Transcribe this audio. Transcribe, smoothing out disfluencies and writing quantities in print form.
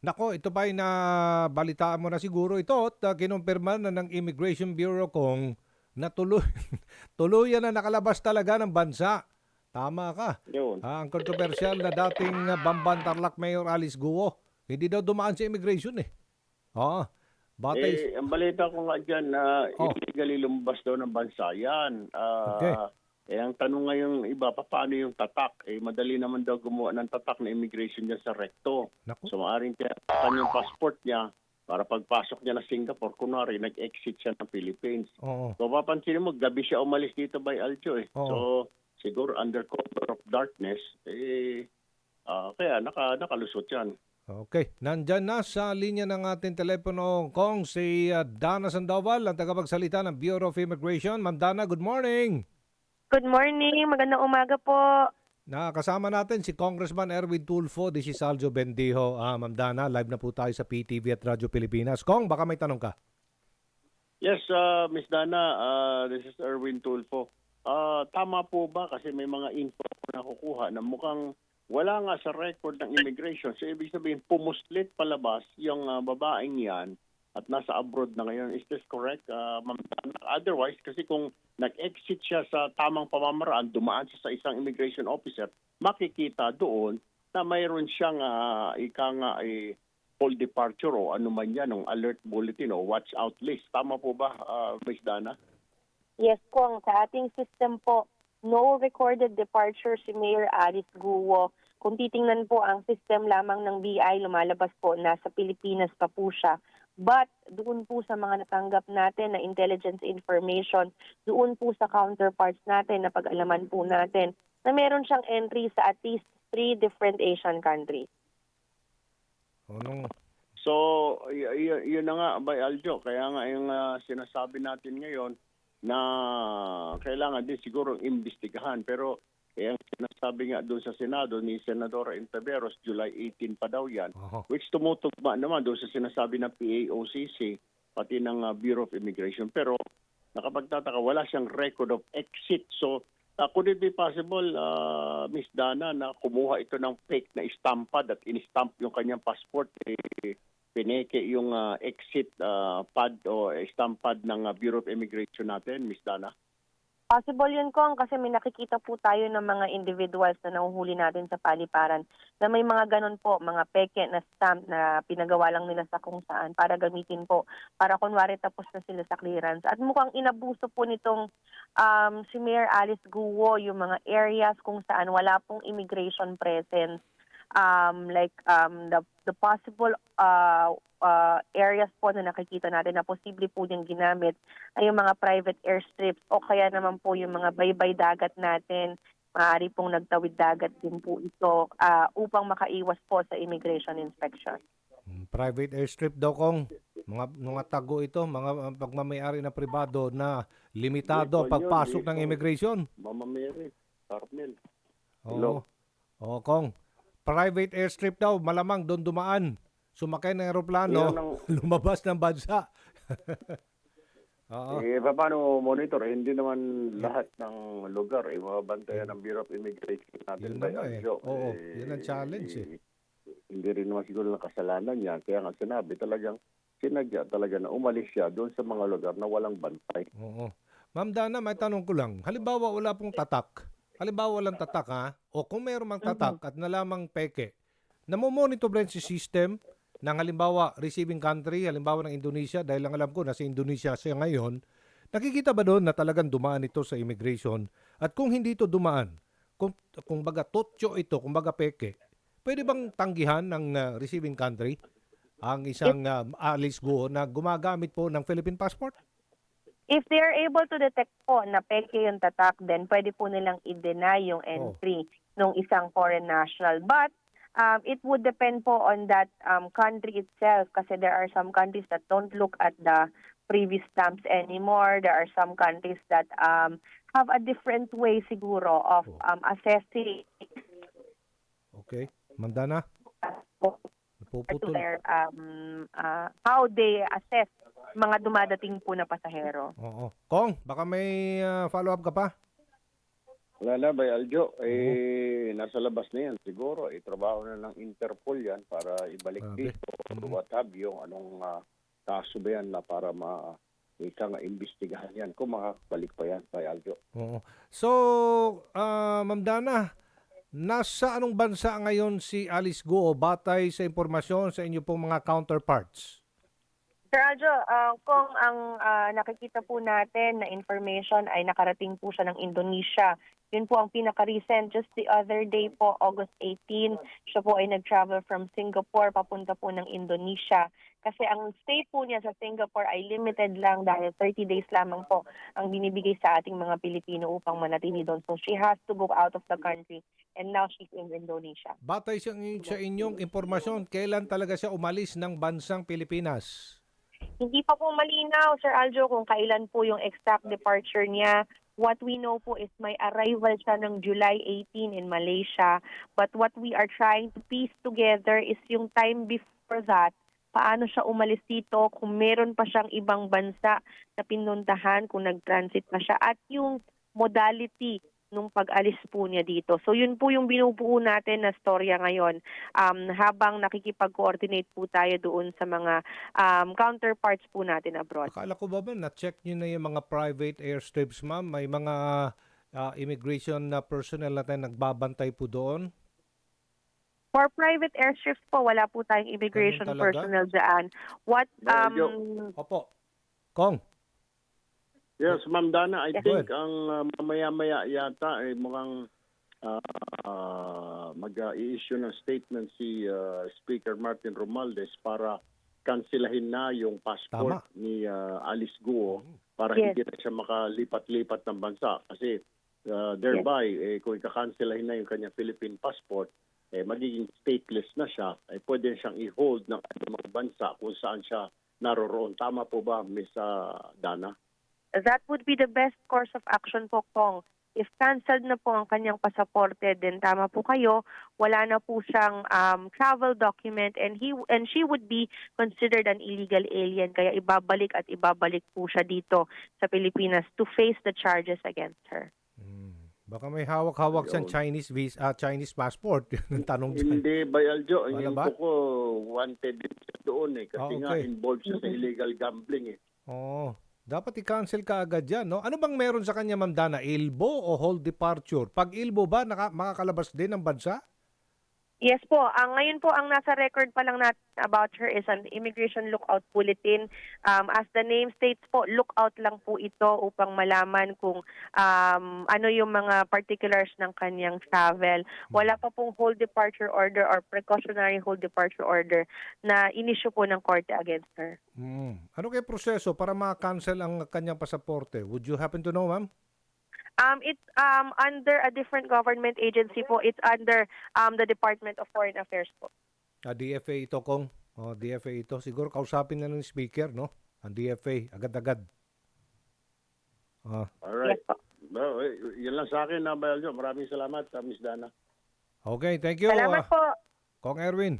Nako, ito pa yung nabalitaan mo na siguro ito at kinumpirma na ng Immigration Bureau kung natuloy, tuluyan na nakalabas talaga ng bansa. Tama ka. Yun. Ang kontrobersyal na dating Bamban Tarlac Mayor Alice Guo, hindi daw dumaan sa immigration eh. Oo. Batay. Ang balita ko nga dyan na Oh, illegally lumabas daw ng bansa yan. okay. Ang tanong ngayon iba, paano yung tatak? Madali naman daw gumawa ng tatak na immigration niya sa recto. Nako. So maaaring tiyatan yung passport niya para pagpasok niya na Singapore, kunwari, nag-exit siya ng Philippines. Oo. So papansin mo, gabi siya umalis dito by Aljo eh. Oo. So siguro under cover of darkness, kaya nakalusot yan. Okay. Nandyan na sa linya ng ating telepono kong si Dana Sandoval, ang tagapagsalita ng Bureau of Immigration. Ma'am Dana, good morning. Good morning, magandang umaga po. Nakasama natin si Congressman Erwin Tulfo, this is Aljo Bendijo. Ma'am Dana, live na po tayo sa PTV at Radyo Pilipinas. Kong, baka may tanong ka. Yes, Miss Dana, this is Erwin Tulfo. Tama po ba kasi may mga info na nakukuha na mukhang wala nga sa record ng immigration. So ibig sabihin pumuslit palabas yung babaeng yan at nasa abroad na ngayon. Is this correct, Ma'am Dana? Otherwise, kasi kung nag-exit siya sa tamang pamamaraan, dumaan siya sa isang immigration officer, makikita doon na mayroon siyang full departure o ano man yan, ng alert bulletin o watch out list. Tama po ba, Miss Dana? Yes po, sa ating system po, no recorded departure si Mayor Alice Guo. Kung titingnan po ang system lamang ng BI, lumalabas po, nasa Pilipinas pa po siya. But doon po sa mga natanggap natin na intelligence information, doon po sa counterparts natin na pag-alaman po natin na meron siyang entry sa at least 3 different Asian countries. Anong, So, yun na nga, by Aljo. Kaya nga yung sinasabi natin ngayon na kailangan din siguro imbestigahan. Pero ang sinasabi nga doon sa Senado ni Senadora Intaveros, July 18 pa daw yan, oh, which tumutugma naman doon sa sinasabi ng PAOCC, pati ng Bureau of Immigration. Pero nakapagtataka, wala siyang record of exit. So, could it be possible, Miss Dana, na kumuha ito ng fake na stampad at in-stamp yung kanyang passport, pineke yung exit pad o stamp pad ng Bureau of Immigration natin, Miss Dana? Possible yun, Kong, kasi may nakikita po tayo ng mga individuals na nahuhuli natin sa paliparan na may mga ganun po, mga peke na stamp na pinagawa lang nila sa kung saan para gamitin po, para kunwari tapos na sila sa clearance. At mukhang inabuso po nitong si Mayor Alice Guo yung mga areas kung saan wala pong immigration presence. The possible areas po na nakikita natin na posible po niyang ginamit ay yung mga private airstrips o kaya naman po yung mga baybay dagat natin. Maaari pong nagtawid dagat din po ito upang makaiwas po sa immigration inspection. private airstrip daw kong mga tago ito, mga pagmamayari na pribado na limitado ang pagpasok ng immigration. Mama Mary, Carmel. Oo. Oo, Kong. Private airstrip daw, malamang doon dumaan. Sumakay ng Yan aeroplano, ang, lumabas ng bansa. Oo. paano monitor? Hindi naman lahat ng lugar mababantayan ng Bureau of Immigration Yun natin na by nga eh. Aljo. Oo, yun ang challenge eh. Hindi rin naman siguro ng kasalanan niya. Kaya nga sinabi talagang sinadya talaga na umalis siya doon sa mga lugar na walang bantay. Oo. Ma'am Dana, may tanong ko lang. Halimbawa wala pong tatak. Halimbawa walang tatak ha. O kung mayroon mang tatak at nalamang peke, namomonitor ba si system ng halimbawa receiving country, halimbawa ng Indonesia, dahil lang alam ko nasa Indonesia siya ngayon, nakikita ba doon na talagang dumaan ito sa immigration? At kung hindi ito dumaan, kung baga totyo ito, kung baga peke, pwede bang tanggihan ng receiving country ang isang Alice Guo na gumagamit po ng Philippine passport? If they are able to detect po na peke yung tatak, then pwede po nilang i-deny yung Oh. entry ng isang foreign national. But it would depend po on that country itself kasi there are some countries that don't look at the previous stamps anymore. There are some countries that have a different way siguro of assessing Okay. Mandana, to napuputol. their how they assess mga dumadating po na pasahero. Oo. Kong, baka may follow-up ka pa? Wala na, Bay Aljo. Nasa labas na yan. Siguro, trabaho na ng Interpol yan para ibalik Grabe. dito or what have you. Anong kaso ba yan na para ika nga imbestigahan yan kung makakabalik pa yan, Bay Aljo. Oo. So, Ma'am Dana, nasa anong bansa ngayon si Alice Guo batay sa impormasyon sa inyo pong mga counterparts? Sir Aljo, kung ang nakikita po natin na information ay nakarating po siya ng Indonesia, yun po ang pinaka-recent. Just the other day po, August 18, siya po ay nag-travel from Singapore papunta po ng Indonesia. Kasi ang stay po niya sa Singapore ay limited lang dahil 30 days lamang po ang binibigay sa ating mga Pilipino upang manatili doon. So she has to go out of the country and now she's in Indonesia. Batay sa inyong impormasyon, kailan talaga siya umalis ng bansang Pilipinas? Hindi pa po malinaw, Sir Aljo, kung kailan po yung exact departure niya. What we know po is may arrival siya ng July 18 in Malaysia. But what we are trying to piece together is yung time before that, paano siya umalis dito, kung meron pa siyang ibang bansa na pinuntahan, kung nag-transit pa siya, at yung modality nung pag-alis po niya dito. So yun po yung binubuo natin na storya ngayon habang nakikipag-coordinate po tayo doon sa mga counterparts po natin abroad. Akala ko ba na-check nyo na yung mga private airstrips, ma'am? May mga immigration na personnel natin nagbabantay po doon? For private airstrips po, wala po tayong immigration Ganun talaga? personnel dyan. What, Opo. Kong? Yes, Ma'am Dana, I Yes. think ang mamaya-maya yata ay mukhang mag-i-issue ng statement si Speaker Martin Romualdez para kanselahin na yung passport Tama. ni Alice Guo para Yes. hindi na siya makalipat-lipat ng bansa. Kasi thereby, kung ikakanselahin na yung kanyang Philippine passport, magiging stateless na siya, pwede siyang i-hold ng anumang bansa kung saan siya naroroon. Tama po ba, Miss Dana? that would be the best course of action po, Kong. If canceled na po ang kanyang pasaporte, then tama po kayo, wala na po siyang travel document and she would be considered an illegal alien. Kaya ibabalik po siya dito sa Pilipinas to face the charges against her. Baka may hawak-hawak siyang Chinese passport. Yun ang tanong dyan. Hindi, Bayaljo. Wala Yung ba? ko, wanted din siya doon kasi nga Okay. involved siya sa illegal gambling Oo. Dapat i-cancel ka agad yan, no? Ano bang meron sa kanya, Ma'am Dana? ILBO o hold departure? Pag ILBO ba, makakalabas din ng bansa? Yes po. Ngayon po, ang nasa record pa lang natin about her is an immigration lookout bulletin. As the name states po, lookout lang po ito upang malaman kung ano yung mga particulars ng kanyang travel. Wala pa pong hold departure order or precautionary hold departure order na inisyu po ng korte against her. Ano kaya proseso para ma-cancel ang kanyang pasaporte? Would you happen to know, ma'am? It's under a different government agency po. It's under the Department of Foreign Affairs po. DFA ito, Kong. DFA ito. Siguro kausapin na ng speaker, no? Ang DFA, agad-agad. Alright. Yes po. Well, yun lang sa akin, Bayaljo. Maraming salamat, Miss Dana. Okay, thank you. Salamat po. Kong Erwin.